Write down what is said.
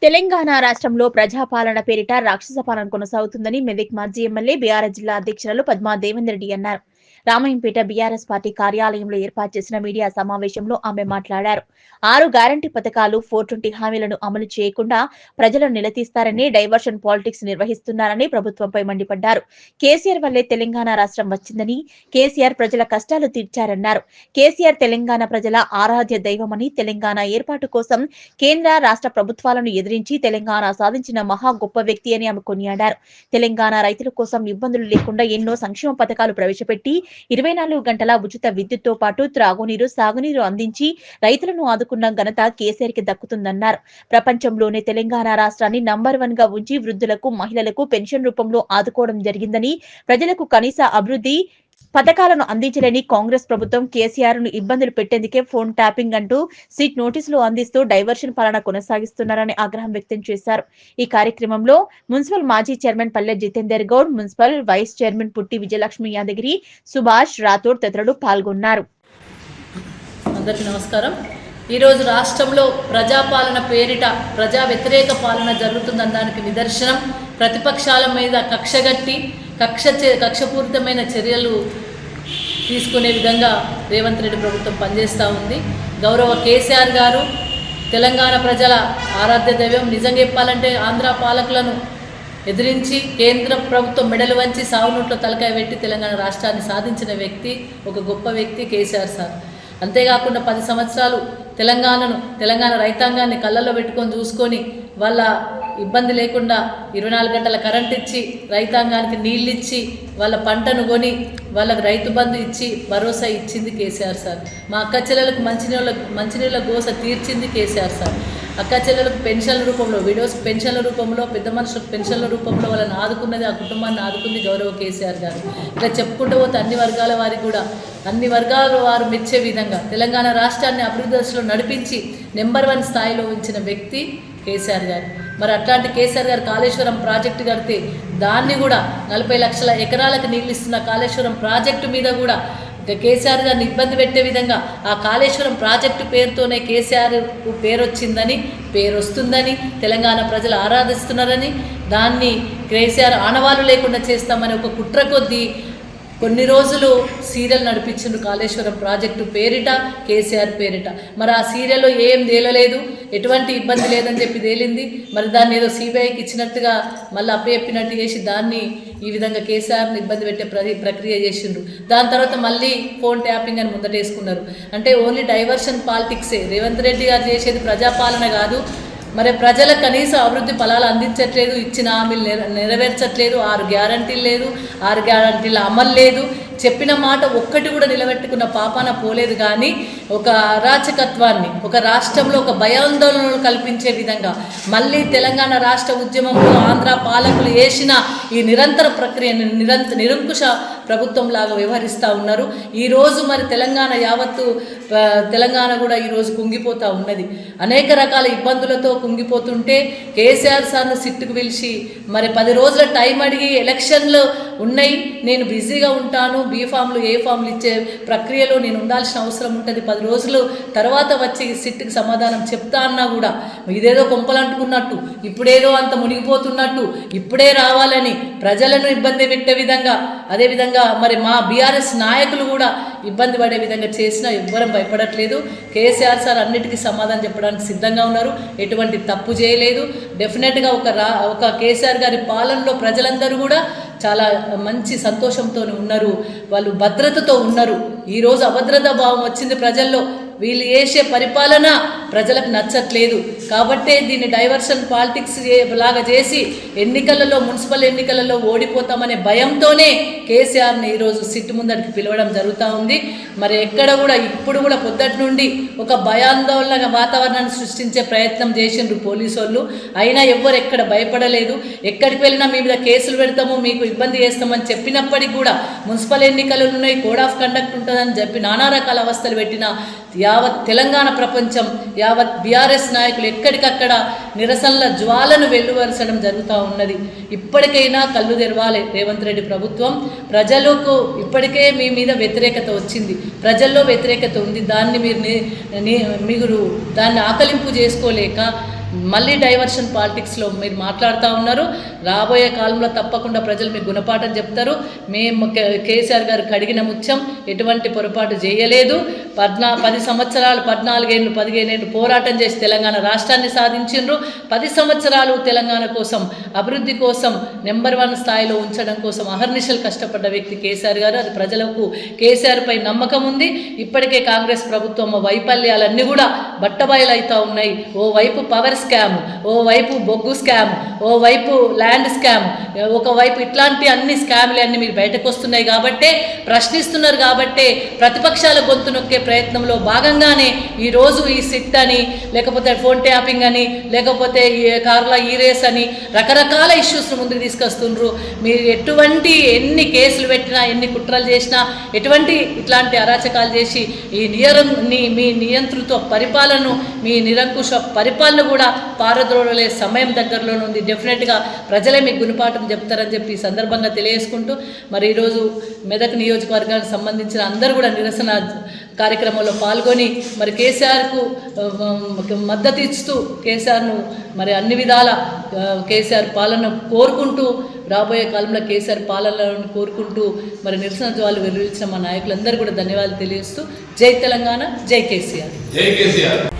తెలంగాణ రాష్ట్రంలో ప్రజాపాలన పేరిట రాక్షస పాలన కొనసాగుతుందని మెదక్ మాజీ ఎమ్మెల్యే బీఆర్ఎస్ జిల్లా అధ్యక్షురాలు పద్మా దేవేందర్ రెడ్డి అన్నారు. రామాయంపేట బీఆర్ఎస్ పార్టీ కార్యాలయంలో ఏర్పాటు చేసిన మీడియా సమావేశంలో ఆమె మాట్లాడారు. 6 గ్యారంటీ పథకాలు 420 హామీలను అమలు చేయకుండా ప్రజలను నిలదీస్తారని డైవర్షన్ పాలిటిక్స్ నిర్వహిస్తున్నారని ప్రభుత్వంపై మండిపడ్డారు. కేసీఆర్ వల్లే తెలంగాణ రాష్ట్రం వచ్చిందని, కేసీఆర్ ప్రజల కష్టాలు తీర్చారన్నారు. కేసీఆర్ తెలంగాణ ప్రజల ఆరాధ్య దైవమని, తెలంగాణ ఏర్పాటు కోసం కేంద్ర రాష్ట్ర ప్రభుత్వాలను ఎదిరించి తెలంగాణ సాధించిన మహా గొప్ప వ్యక్తి అని ఆమె కొనియాడారు. తెలంగాణ రైతుల కోసం ఇబ్బందులు లేకుండా ఎన్నో సంక్షేమ పథకాలు ప్రవేశపెట్టి 24 గంటల ఉచిత విద్యుత్తో పాటు త్రాగునీరు, సాగునీరు అందించి రైతులను ఆదుకున్న ఘనత కేసీఆర్ కి దక్కుతుందన్నారు. ప్రపంచంలోనే తెలంగాణ రాష్ట్రాన్ని నంబర్ 1 గా ఉంచి వృద్ధులకు, మహిళలకు పెన్షన్ రూపంలో ఆదుకోవడం జరిగిందని, ప్రజలకు కనీస అభివృద్ధి పథకాలను అందించలేని కాంగ్రెస్ ప్రభుత్వం కేసీఆర్ ను ఇబ్బందులు పెట్టేందుకే ఫోన్ ట్యాపింగ్ అంటూ సిట్ నోటీసులు అందిస్తూ డైవర్షన్ పాలన కొనసాగిస్తున్నారని ఆగ్రహం వ్యక్తం చేశారు. ఈ కార్యక్రమంలో మున్సిపల్ మాజీ chairman Palle Jitender Goud, municipal vice chairman Putti Vijayalakshmi Yadagiri, Subhash Rathod తదితరులు పాల్గొన్నారు. అందరికీ నమస్కారం. ఈరోజు రాష్ట్రంలో ప్రజాపాలన పేరిట ప్రజా వ్యతిరేక పాలన జరుగుతుందనడానికి నిదర్శనం ప్రతిపక్షాల మీద కక్షపూరితమైన చర్యలు తీసుకునే విధంగా రేవంత్ రెడ్డి ప్రభుత్వం పనిచేస్తూ ఉంది. గౌరవ కేసీఆర్ గారు తెలంగాణ ప్రజల ఆరాధ్య దైవం. నిజంగా చెప్పాలంటే ఆంధ్ర పాలకులను ఎదిరించి కేంద్ర ప్రభుత్వం మెడలు వంచి సాగునోట్లో తలకాయ పెట్టి తెలంగాణ రాష్ట్రాన్ని సాధించిన వ్యక్తి, ఒక గొప్ప వ్యక్తి కేసీఆర్ సార్. అంతేకాకుండా 10 సంవత్సరాలు తెలంగాణ రైతాంగాన్ని కళ్ళల్లో పెట్టుకొని చూసుకొని వాళ్ళ ఇబ్బంది లేకుండా 24 గంటల కరెంట్ ఇచ్చి, రైతాంగానికి నీళ్ళు ఇచ్చి, వాళ్ళ పంటను కొని వాళ్ళకు రైతు బంధు ఇచ్చి భరోసా ఇచ్చింది కేసీఆర్ సార్. మా అక్క చెల్లెలకు మంచినీళ్ళ గోస తీర్చింది కేసీఆర్ సార్. అక్క చెల్లెలకు పెన్షన్ల రూపంలో, విడోస్ పెన్షన్ల రూపంలో, పెద్ద మనుషులకు పెన్షన్ల రూపంలో వాళ్ళని ఆదుకున్నది, ఆ కుటుంబాన్ని ఆదుకుంది గౌరవ కేసీఆర్ గారు. ఇట్లా చెప్పుకుంటూ పోతే అన్ని వర్గాల వారికి కూడా, అన్ని వర్గాల వారు మెచ్చే విధంగా తెలంగాణ రాష్ట్రాన్ని అభివృద్ధి దశలో నడిపించి నెంబర్ 1 స్థాయిలో ఉంచిన వ్యక్తి కేసీఆర్ గారు. మరి అట్లాంటి కేసీఆర్ గారు కాళేశ్వరం ప్రాజెక్టు కడితే దాన్ని కూడా 40 లక్షల ఎకరాలకు నీళ్ళు ఇస్తున్న కాళేశ్వరం ప్రాజెక్టు మీద కూడా కేసీఆర్ గారిని ఇబ్బంది పెట్టే విధంగా ఆ కాళేశ్వరం ప్రాజెక్టు పేరుతోనే కేసీఆర్ పేరు వచ్చిందని, పేరు వస్తుందని, తెలంగాణ ప్రజలు ఆరాధిస్తున్నారని, దాన్ని కేసీఆర్ ఆనవాళ్ళు లేకుండా చేస్తామని ఒక కుట్ర కొద్దీ కొన్ని రోజులు సీరియల్ నడిపించిండ్రు కాళేశ్వరం ప్రాజెక్టు పేరిట, కేసీఆర్ పేరిట. మరి ఆ సీరియల్లో ఏం తేలలేదు, ఎటువంటి ఇబ్బంది లేదని చెప్పి తేలింది. మరి దాన్ని ఏదో సిబిఐకి ఇచ్చినట్టుగా మళ్ళీ అప్పచెప్పినట్టు చేసి దాన్ని ఈ విధంగా కేసీఆర్ని ఇబ్బంది పెట్టే ప్రక్రియ చేసిండ్రు. దాని తర్వాత మళ్ళీ ఫోన్ ట్యాపింగ్ అని ముందటేసుకున్నారు. అంటే ఓన్లీ డైవర్షన్ పాలిటిక్సే. రేవంత్ రెడ్డి గారు చేసేది ప్రజాపాలన కాదు. మరి ప్రజల కనీస అభివృద్ధి ఫలాలు అందించట్లేదు, ఇచ్చిన హామీలు నెరవేర్చట్లేదు, 6 గ్యారంటీలు లేదు, 6 గ్యారంటీల అమలు లేదు, చెప్పిన మాట ఒక్కటి కూడా నిలబెట్టుకున్న పాపాన పోలేదు. కానీ ఒక అరాచకత్వాన్ని, ఒక రాష్ట్రంలో ఒక భయాందోళనలు కల్పించే విధంగా మళ్ళీ తెలంగాణ రాష్ట్ర ఉద్యమంలో ఆంధ్ర పాలకులు వేసిన ఈ నిరంతర ప్రక్రియను నిరంకుశ ప్రభుత్వం లాగా వ్యవహరిస్తూ ఉన్నారు. ఈరోజు మరి తెలంగాణ కూడా ఈరోజు కుంగిపోతూ ఉన్నది. అనేక రకాల ఇబ్బందులతో కుంగిపోతుంటే కేసీఆర్ సార్ను సిట్టుకు పిలిచి మరి 10 రోజుల టైం అడిగి, ఎలక్షన్లు ఉన్నాయి, నేను బిజీగా ఉంటాను, బీ ఫామ్లు ఏ ఫామ్లు ఇచ్చే ప్రక్రియలో నేను ఉండాల్సిన అవసరం ఉంటుంది, 10 రోజులు తర్వాత వచ్చి సిట్టుకి సమాధానం చెప్తా అన్నా కూడా ఇదేదో కొంపలంటుకున్నట్టు, ఇప్పుడేదో అంత మునిగిపోతున్నట్టు, ఇప్పుడే రావాలని ప్రజలను ఇబ్బంది పెట్టే విధంగా, అదేవిధంగా మరి మా బీఆర్ఎస్ నాయకులు కూడా ఇబ్బంది పడే విధంగా చేసినా ఎవ్వరం భయపడట్లేదు. కేసీఆర్ సార్ అన్నిటికీ సమాధానం చెప్పడానికి సిద్ధంగా ఉన్నారు. ఎటువంటి తప్పు చేయలేదు. డెఫినెట్గా ఒక కేసీఆర్ గారి పాలనలో ప్రజలందరూ కూడా చాలా మంచి సంతోషంతో ఉన్నారు, వాళ్ళు భద్రతతో ఉన్నారు. ఈరోజు అభద్రతా భావం వచ్చింది ప్రజల్లో. వీళ్ళు చేసే పరిపాలన ప్రజలకు నచ్చట్లేదు కాబట్టే దీన్ని డైవర్షన్ పాలిటిక్స్ లాగా చేసి ఎన్నికలలో, మున్సిపల్ ఎన్నికలలో ఓడిపోతామనే భయంతోనే కేసీఆర్ని ఈరోజు సిట్టు ముందరికి పిలవడం జరుగుతూ ఉంది. మరి ఎక్కడ కూడా ఇప్పుడు కూడా పొద్దుటి నుండి ఒక భయాందోళన వాతావరణాన్ని సృష్టించే ప్రయత్నం చేసిండ్రు పోలీసు వాళ్ళు. అయినా ఎవ్వరు ఎక్కడ భయపడలేదు. ఎక్కడికి వెళ్ళినా మీ మీద కేసులు పెడతాము, మీకు ఇబ్బంది చేస్తామని చెప్పినప్పటికీ కూడా మున్సిపల్ ఎన్నికలు ఉన్నాయి, కోడ్ ఆఫ్ కండక్ట్ ఉంటుందని చెప్పి నానా రకాల అవస్థలు పెట్టిన యావత్ తెలంగాణ ప్రపంచం, యావత్ బీఆర్ఎస్ నాయకులు ఎక్కడికక్కడ నిరసనల జ్వాలను వెల్లువరచడం జరుగుతూ ఉన్నది. ఇప్పటికైనా కళ్ళు తెరవాలి రేవంత్ రెడ్డి ప్రభుత్వం. ప్రజలకు ఇప్పటికే మీ మీద వ్యతిరేకత వచ్చింది, ప్రజల్లో వ్యతిరేకత ఉంది. దాన్ని మీరు దాన్ని ఆకలింపు చేసుకోలేక మళ్ళీ డైవర్షన్ పాలిటిక్స్లో మీరు మాట్లాడుతూ ఉన్నారు. రాబోయే కాలంలో తప్పకుండా ప్రజలు మీకు గుణపాఠం చెప్తారు. మేము కేసీఆర్ గారు కడిగిన ముత్యం, ఎటువంటి పొరపాటు చేయలేదు. 10 సంవత్సరాలు 14 ఏళ్ళు 15 ఏళ్ళు పోరాటం చేసి తెలంగాణ రాష్ట్రాన్ని సాధించిండ్రు. 10 సంవత్సరాలు తెలంగాణ కోసం, అభివృద్ధి కోసం, నెంబర్ 1 స్థాయిలో ఉంచడం కోసం అహర్నిశలు కష్టపడ్డ వ్యక్తి కేసీఆర్ గారు. అది ప్రజలకు కేసీఆర్ పై నమ్మకం ఉంది. ఇప్పటికే కాంగ్రెస్ ప్రభుత్వం వైఫల్యాలన్నీ కూడా బట్టబయలవుతూ ఉన్నాయి. ఓవైపు పవర్ స్కామ్, ఓవైపు బొగ్గు స్కామ్, ఓవైపు ల్యాండ్ స్కామ్, ఒకవైపు ఇట్లాంటి అన్ని స్కామ్లు అన్నీ మీరు బయటకు వస్తున్నాయి కాబట్టే, ప్రశ్నిస్తున్నారు కాబట్టే, ప్రతిపక్షాల గొంతు నొక్కే ప్రయత్నంలో భాగంగానే ఈరోజు ఈ సిట్ అని, లేకపోతే ఫోన్ ట్యాపింగ్ అని, లేకపోతే కార్ల ఈ రేస్ అని రకరకాల ఇష్యూస్ను ముందుకు తీసుకొస్తుండ్రు. మీరు ఎన్ని కేసులు పెట్టినా, ఎన్ని కుట్రలు చేసినా, ఎటువంటి ఇట్లాంటి అరాచకాలు చేసి మీ నియంతృత్వ పరిపాలనను, మీ నిరంకుశ పరిపాలన కూడా పారద్రోలే సమయం దగ్గరలోనే ఉంది. డెఫినెట్గా ప్రజలే మీకు గుణపాఠం చెప్తారని చెప్పి ఈ సందర్భంగా తెలియజేసుకుంటూ, మరి ఈరోజు మెదక్ నియోజకవర్గానికి సంబంధించిన అందరూ కూడా నిరసన కార్యక్రమంలో పాల్గొని మరి కేసీఆర్కు మద్దతు ఇస్తూ కేసీఆర్ను మరి అన్ని విధాల కేసీఆర్ పాలన కోరుకుంటూ, రాబోయే కాలంలో కేసీఆర్ పాలనను కోరుకుంటూ మరి నిరసన జ్వాలు వెలువరించిన మా నాయకులందరూ కూడా ధన్యవాదాలు తెలియజేస్తూ, జై తెలంగాణ, జై కేసీఆర్.